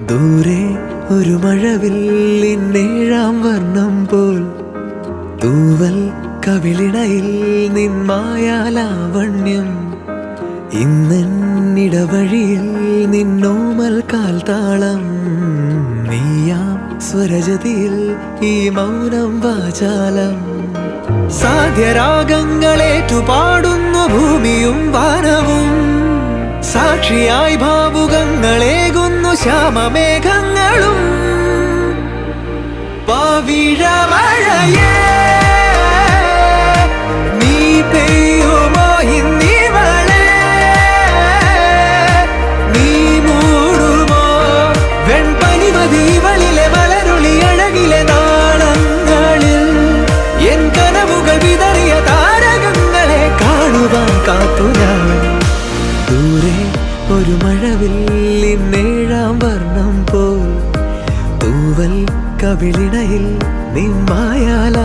ദൂരെ ഒരു മഴവില്ലിന്നേഴാം വർണ്ണം പോൽ തൂവൽ കവിളിണയിൽ നിന്മായാലാവണ്യം. ഇന്നിടവഴിയിൽ നിന്നോമൽ കാൽത്താളം. നീയാം സ്വരജതിയിൽ ഈ മൗനം വാചാലം. സാധ്യരാഗങ്ങളേറ്റുപാടുന്നു ഭൂമിയും വാനവും. സാക്ഷിയായി ഭാവുകങ്ങളേകുന്നു ശ്യാമമേഘങ്ങളും. പവിഴമഴയേ നീ പെയ്യുമോ ഇന്നിവളെ? നീ മൂടുമോ വെൺപനിമതിവളിലെ വളരുളി അഴകിലെ നാളങ്ങളിൽ? എൻ കനവുകൾ വിതറിയ താരകങ്ങളെ കാണുവാൻ കാത്തു ഞാൻ. ദൂരെ ഒരു മഴവില്ലിന്നേഴാം വർണ്ണം പോൽ തൂവൽ കവിളിണയിൽ നിന്മായാല